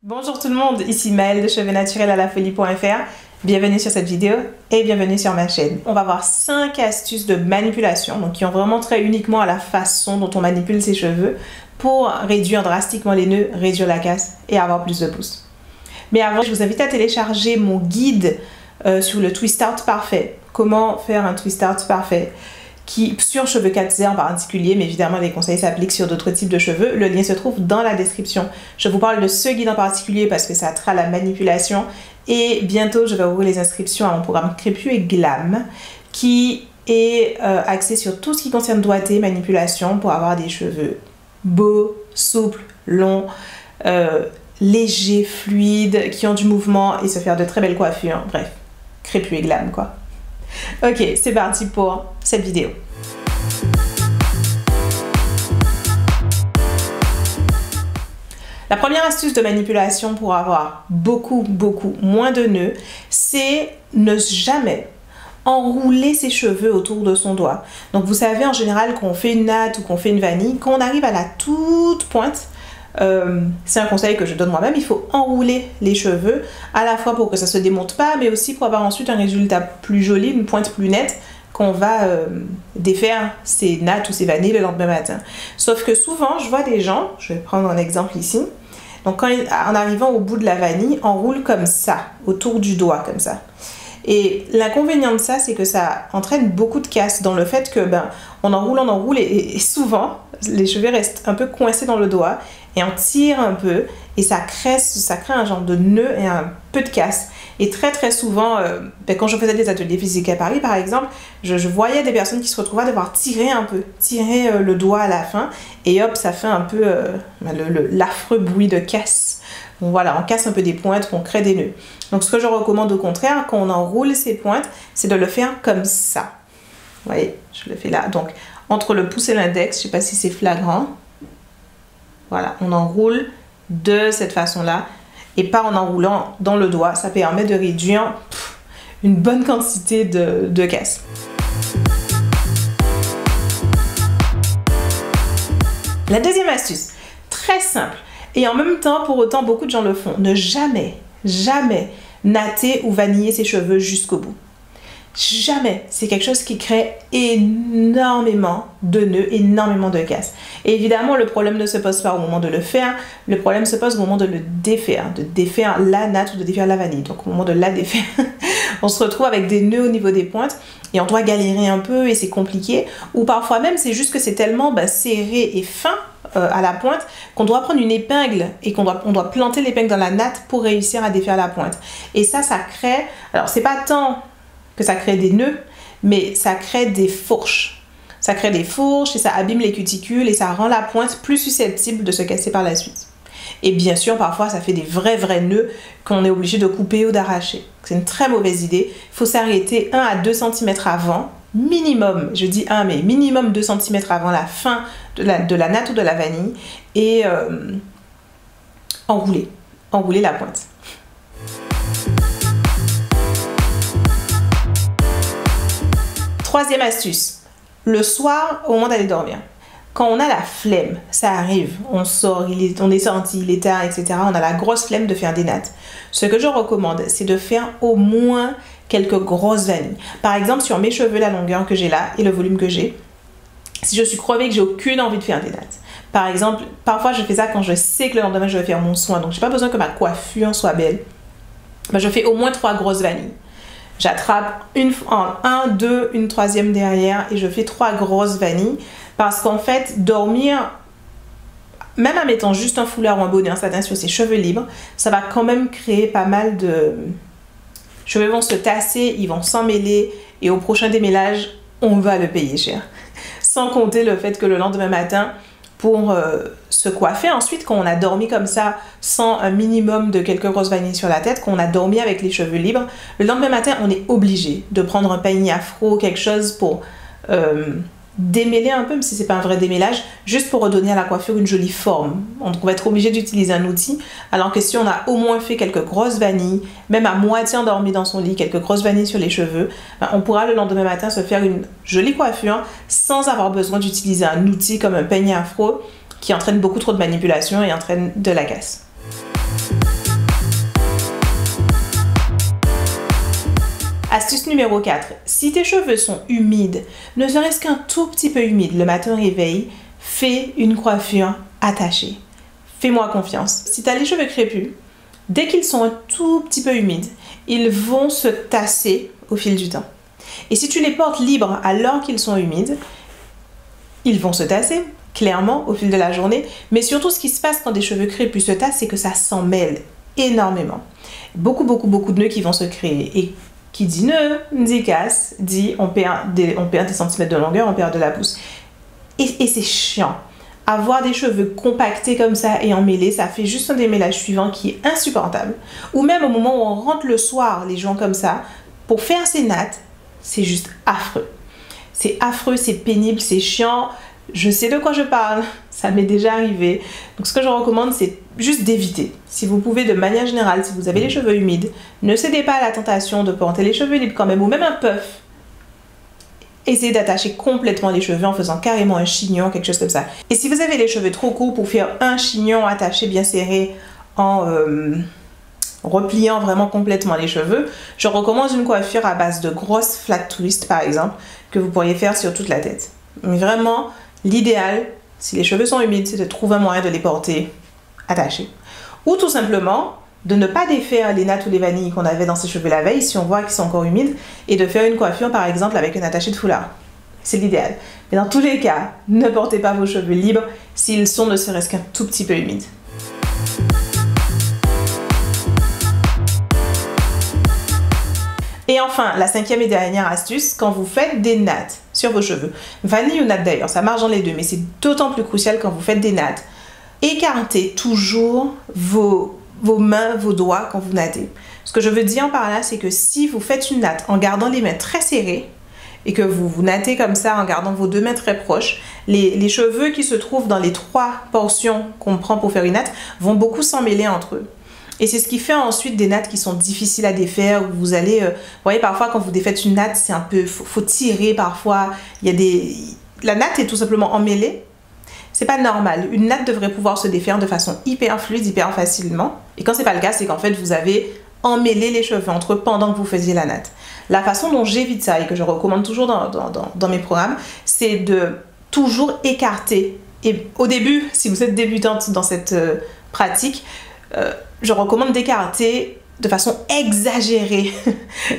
Bonjour tout le monde, ici Maëlle de cheveuxnaturelalafolie.fr. Bienvenue sur cette vidéo et bienvenue sur ma chaîne. On va voir 5 astuces de manipulation, donc qui ont vraiment trait uniquement à la façon dont on manipule ses cheveux pour réduire drastiquement les nœuds, réduire la casse et avoir plus de pousse. Mais avant, je vous invite à télécharger mon guide sur le twist out parfait. Comment faire un twist out parfait sur cheveux 4Z en particulier, mais évidemment les conseils s'appliquent sur d'autres types de cheveux. Le lien se trouve dans la description. Je vous parle de ce guide en particulier parce que ça a trait à la manipulation et bientôt je vais ouvrir les inscriptions à mon programme Crépus et Glam qui est axé sur tout ce qui concerne doigté, manipulation pour avoir des cheveux beaux, souples, longs, légers, fluides, qui ont du mouvement et se faire de très belles coiffures. Bref, Crépus et Glam quoi. Ok, c'est parti pour cette vidéo. La première astuce de manipulation pour avoir beaucoup moins de nœuds, c'est ne jamais enrouler ses cheveux autour de son doigt. Donc vous savez en général qu'on fait une natte ou qu'on fait une vanille, quand on arrive à la toute pointe, c'est un conseil que je donne moi-même, il faut enrouler les cheveux à la fois pour que ça se démonte pas, mais aussi pour avoir ensuite un résultat plus joli, une pointe plus nette qu'on va défaire ces nattes ou ces vanilles le lendemain matin. Sauf que souvent je vois des gens, je vais prendre un exemple ici, donc en arrivant au bout de la vanille, enroule comme ça, autour du doigt comme ça. Et l'inconvénient de ça, c'est que ça entraîne beaucoup de casse dans le fait que on enroule et souvent les cheveux restent un peu coincés dans le doigt et on tire un peu et ça crée un genre de nœud et un peu de casse. Et très souvent, quand je faisais des ateliers physiques à Paris par exemple, je voyais des personnes qui se retrouvaient à devoir tirer le doigt à la fin et hop, ça fait un peu l'affreux bruit de casse. Donc voilà, on casse un peu des pointes, on crée des nœuds. Donc ce que je recommande au contraire, quand on enroule ces pointes, c'est de le faire comme ça. Vous voyez, je le fais là. Donc entre le pouce et l'index, je ne sais pas si c'est flagrant. Voilà, on enroule de cette façon-là et pas en enroulant dans le doigt. Ça permet de réduire une bonne quantité de casse. La deuxième astuce, très simple. Et en même temps, pour autant, beaucoup de gens le font. Ne jamais natter ou vaniller ses cheveux jusqu'au bout. Jamais. C'est quelque chose qui crée énormément de nœuds, énormément de casse. Et évidemment, le problème ne se pose pas au moment de le faire. Le problème se pose au moment de le défaire, de défaire la natte ou de défaire la vanille. Donc au moment de la défaire, on se retrouve avec des nœuds au niveau des pointes et on doit galérer un peu et c'est compliqué. Ou parfois même, c'est juste que c'est tellement serré et fin à la pointe qu'on doit prendre une épingle et on doit planter l'épingle dans la natte pour réussir à défaire la pointe. Et ça crée... Alors c'est pas tant que ça crée des nœuds, mais ça crée des fourches. Ça crée des fourches et ça abîme les cuticules et ça rend la pointe plus susceptible de se casser par la suite. Et bien sûr, parfois, ça fait des vrais nœuds qu'on est obligé de couper ou d'arracher. C'est une très mauvaise idée. Il faut s'arrêter 1 à 2 cm avant, minimum, je dis 1, mais minimum 2 cm avant la fin de la natte ou de la vanille et enrouler la pointe. Troisième astuce, le soir au moment d'aller dormir. Quand on a la flemme, ça arrive, on sort, on est sorti, il est tard, etc. On a la grosse flemme de faire des nattes. Ce que je recommande, c'est de faire au moins quelques grosses vanilles. Par exemple, sur mes cheveux, la longueur que j'ai là et le volume que j'ai, si je suis crevée et que j'ai aucune envie de faire des nattes. Par exemple, parfois je fais ça quand je sais que le lendemain je vais faire mon soin, donc j'ai pas besoin que ma coiffure soit belle. Je fais au moins 3 grosses vanilles. J'attrape en 1, 2, une troisième derrière et je fais 3 grosses vanilles parce qu'en fait, dormir, même en mettant juste un foulard ou un bonnet en satin sur ses cheveux libres, ça va quand même créer pas mal de... cheveux vont se tasser, ils vont s'emmêler et au prochain démêlage, on va le payer cher. Sans compter le fait que le lendemain matin, pour se coiffer ensuite, quand on a dormi comme ça, sans un minimum de quelques grosses vanilles sur la tête, quand on a dormi avec les cheveux libres, le lendemain matin, on est obligé de prendre un peigne afro, quelque chose pour démêler un peu, même si c'est pas un vrai démêlage, juste pour redonner à la coiffure une jolie forme. On va être obligé d'utiliser un outil, alors que si on a au moins fait quelques grosses vanilles, même à moitié endormi dans son lit, quelques grosses vanilles sur les cheveux, on pourra le lendemain matin se faire une jolie coiffure sans avoir besoin d'utiliser un outil comme un peigne afro qui entraîne beaucoup trop de manipulation et entraîne de la casse. Astuce numéro 4. Si tes cheveux sont humides, ne serait-ce qu'un tout petit peu humides le matin au réveil, fais une coiffure attachée. Fais-moi confiance. Si tu as les cheveux crépus, dès qu'ils sont un tout petit peu humides, ils vont se tasser au fil du temps. Et si tu les portes libres alors qu'ils sont humides, ils vont se tasser, clairement, au fil de la journée. Mais surtout, ce qui se passe quand des cheveux crépus se tassent, c'est que ça s'en mêle énormément. Beaucoup de nœuds qui vont se créer. Et qui dit nœud, dit casse, dit on perd des centimètres de longueur, on perd de la pousse. Et c'est chiant. Avoir des cheveux compactés comme ça et emmêlés, ça fait juste un démêlage suivant qui est insupportable. Ou même au moment où on rentre le soir, les gens comme ça, pour faire ses nattes, c'est juste affreux. C'est affreux, c'est pénible, c'est chiant. Je sais de quoi je parle, ça m'est déjà arrivé. Donc ce que je recommande, c'est juste d'éviter. Si vous pouvez, de manière générale, si vous avez les cheveux humides, ne cédez pas à la tentation de porter les cheveux libres quand même, ou même un puff. Essayez d'attacher complètement les cheveux en faisant carrément un chignon, quelque chose comme ça. Et si vous avez les cheveux trop courts, pour faire un chignon attaché bien serré en repliant vraiment complètement les cheveux, je recommande une coiffure à base de grosses flat twists par exemple, que vous pourriez faire sur toute la tête. Mais vraiment, l'idéal, si les cheveux sont humides, c'est de trouver un moyen de les porter attachés. Ou tout simplement, de ne pas défaire les nattes ou les vanilles qu'on avait dans ses cheveux la veille, si on voit qu'ils sont encore humides, et de faire une coiffure par exemple avec un attaché de foulard. C'est l'idéal. Mais dans tous les cas, ne portez pas vos cheveux libres s'ils sont ne serait-ce qu'un tout petit peu humides. Et enfin, la cinquième et dernière astuce, quand vous faites des nattes sur vos cheveux, vanille ou natte d'ailleurs, ça marche dans les deux, mais c'est d'autant plus crucial quand vous faites des nattes. Écartez toujours vos mains, vos doigts quand vous nattez. Ce que je veux dire par là, c'est que si vous faites une natte en gardant les mains très serrées et que vous nattez comme ça en gardant vos deux mains très proches, les cheveux qui se trouvent dans les trois portions qu'on prend pour faire une natte vont beaucoup s'emmêler entre eux. Et c'est ce qui fait ensuite des nattes qui sont difficiles à défaire, où vous allez, vous voyez parfois quand vous défaites une natte, c'est un peu, faut tirer parfois, la natte est tout simplement emmêlée. C'est pas normal. Une natte devrait pouvoir se défaire de façon hyper fluide, hyper facilement. Et quand c'est pas le cas, c'est qu'en fait vous avez emmêlé les cheveux entre eux pendant que vous faisiez la natte. La façon dont j'évite ça et que je recommande toujours dans mes programmes, c'est de toujours écarter. Et au début, si vous êtes débutante dans cette pratique, je recommande d'écarter de façon exagérée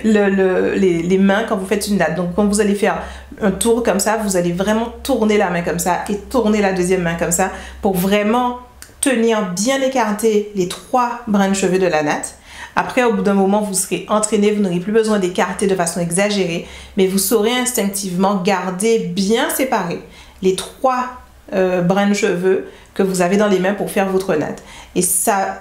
les mains quand vous faites une natte. Donc quand vous allez faire un tour comme ça, vous allez vraiment tourner la main comme ça et tourner la deuxième main comme ça pour vraiment tenir bien écarté les trois brins de cheveux de la natte. Après, au bout d'un moment, vous serez entraîné, vous n'aurez plus besoin d'écarter de façon exagérée, mais vous saurez instinctivement garder bien séparés les trois brins de cheveux que vous avez dans les mains pour faire votre natte. Et ça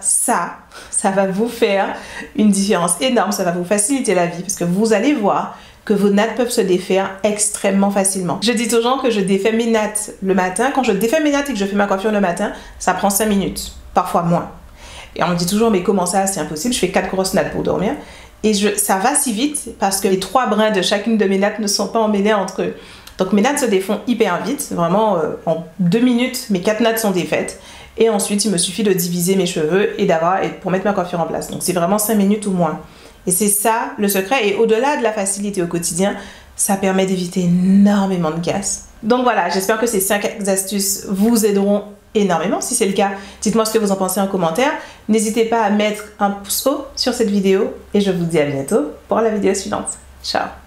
va vous faire une différence énorme, ça va vous faciliter la vie parce que vous allez voir que vos nattes peuvent se défaire extrêmement facilement. Je dis aux gens que je défais mes nattes le matin. Quand je défais mes nattes et que je fais ma coiffure le matin, ça prend 5 minutes, parfois moins. Et on me dit toujours, mais comment ça, c'est impossible, je fais 4 grosses nattes pour dormir. Et ça va si vite parce que les 3 brins de chacune de mes nattes ne sont pas emmêlés entre eux. Donc mes nattes se défont hyper vite, vraiment en 2 minutes, mes 4 nattes sont défaites. Et ensuite, il me suffit de diviser mes cheveux pour mettre ma coiffure en place. Donc c'est vraiment 5 minutes ou moins. Et c'est ça le secret. Et au-delà de la facilité au quotidien, ça permet d'éviter énormément de casse. Donc voilà, j'espère que ces 5 astuces vous aideront énormément. Si c'est le cas, dites-moi ce que vous en pensez en commentaire. N'hésitez pas à mettre un pouce haut sur cette vidéo. Et je vous dis à bientôt pour la vidéo suivante. Ciao!